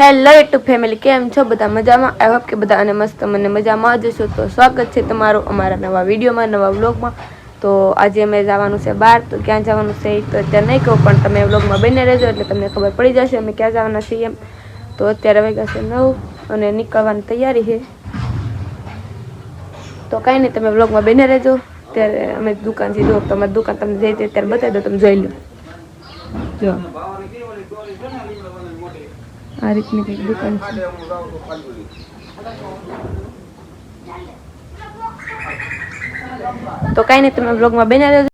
Hello YouTube family, કેમ છો બધા? મજામાં? આઈ હોપ કે બધા અને મસ્ત મને મજામાં જ છો. તો સ્વાગત છે તમારું અમારા નવા વિડીયોમાં, નવા વ્લોગમાં. તો આજે અમે જવાનું છે બહાર. તો ક્યાં જવાનું છે તો અત્યારે નહીં કહું, પણ તમે વ્લોગમાં બને રહેજો એટલે તમને ખબર પડી જશે અમે ક્યાં જવાના છીએ એમ. તો અત્યારે વાગ્યા છે 9 અને નીકળવાની તૈયારી છે. તો કાંઈ નહીં, તમે વ્લોગમાં બને રહેજો. ત્યારે અમે દુકાનથી જો તમારી દુકાન તમને જઈ તે ત્યારે બતાવી દો, તમે જોઈ લો. જો આ રીતની કંઈક દુકાન છે. તો કાંઈ નહીં, તમે બ્લોગમાં બન્યા રહેજો.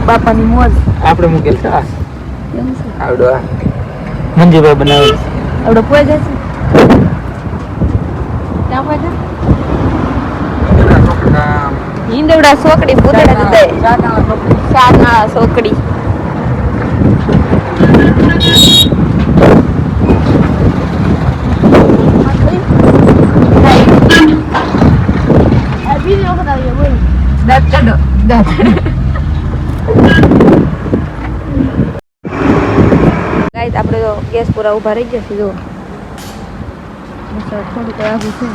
બાપાની મોજ આપણે મૂકેલ છે આવડો મંજીભાઈ બનાવે આવડો પોઈ જશે ક્યાં પોઈ જા હિંદવડા સોકડી પૂતળા દે સાના સોકડી દાંત ચડો દાંત ગાઈસ આપણે તો ગેસ પૂરા ઊભા રહી ગયા છે. જો થોડું કઈ આગું છે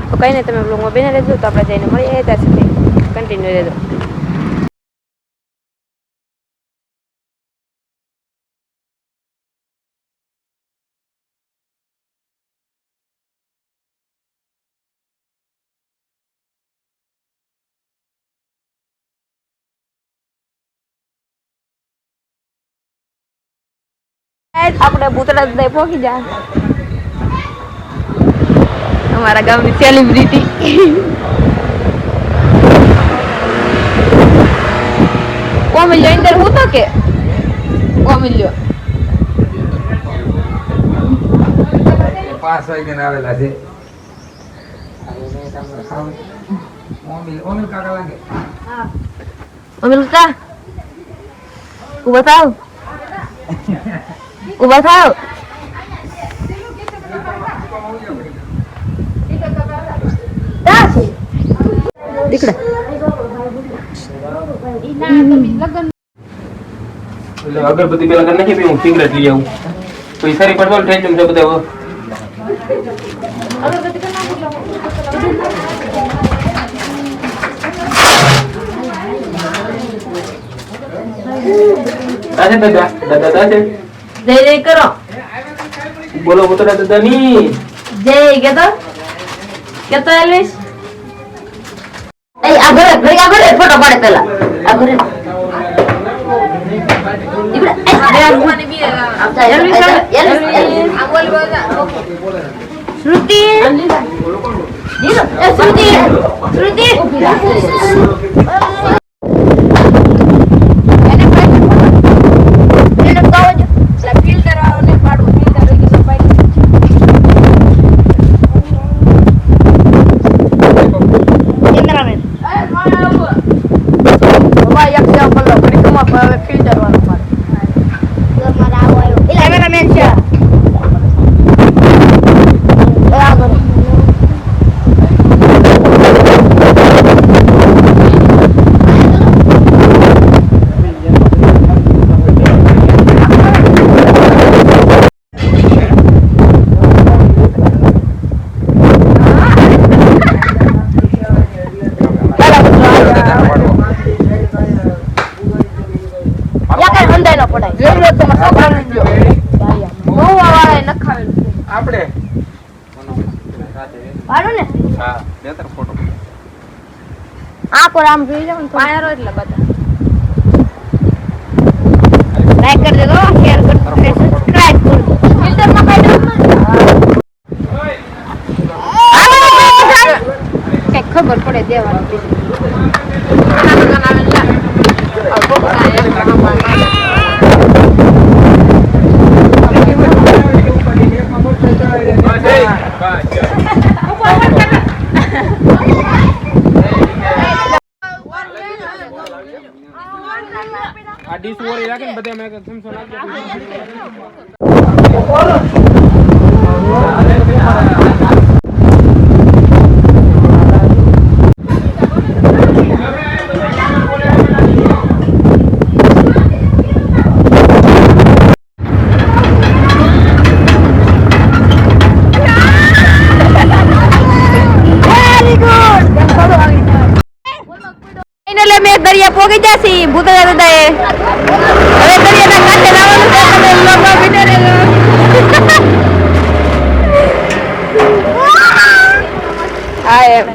તો કઈ નહીં, તમે બ્લોગમાં બેને રહેજો. તો આપણે જઈને મળીએ ત્યાં સુધી કન્ટિન્યુ રહેજો. આપણે ભૂતળા દાદા પહોંચી જા, અમારા ગામની સેલિબ્રિટી. કોમિલ્યો અંદર હું તો કે કોમિલ્યો 5 વાગે આવેલા છે. ઓમિલ કાકા લાગે. હા ઓમિલ કાકા ઉભા થાવ, ઉભા થાવ. દીકડા અગરબત્તી પેલા કરી નાખી, હું સિગરેટ લઈ આવું તો એ સારી પડતો થઈ જશે બધા. દાદા દાદા દાદા જય જય કરો, બોલો ભૂતળા દાદા ની જય. કેતો એલ્વિસ એ આ ઘરે ફોટો પાડે પેલા આ ઘરે શ્રુતિ શ્રુતિ શ્રુતિ પાડો ને હા લે તાર ફોટો આ કોર આમ જોઈ જાવ ને પાયરો એટલે બધા લાઈક કરી દેજો શેર કરી દેજો સબસ્ક્રાઇબ કરી દો ફિલ્ટર માં કાઢો કે ખબર પડે દેવાની આ ડીશ ઓરી રાખે ને બધા મેં ચમચો નાખી એટલે મેં દરિયા પોગી જાસી ભૂતળા દાદાએ હવે દરિયાના કાંઠે લાવવાનું છે તમે બ્લોગમાં વિડિયો લેજો આ એમ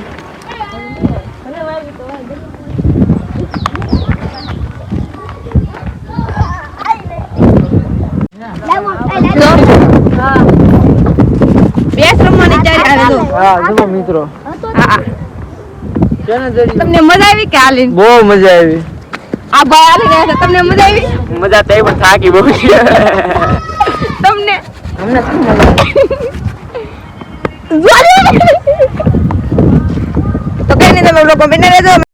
બેસ રમવાની ચાલી આવે તો હા જુઓ મિત્રો હા તમને મજા આવી કે હાલીને બહુ મજા આવી આ ભાઈ હાલી ગયા છે તમને મજા આવી મજા તો પણ થાકી બહુ તમને અમને શું મજા તો કઈ નહીં તમે લોકો બને રહેજો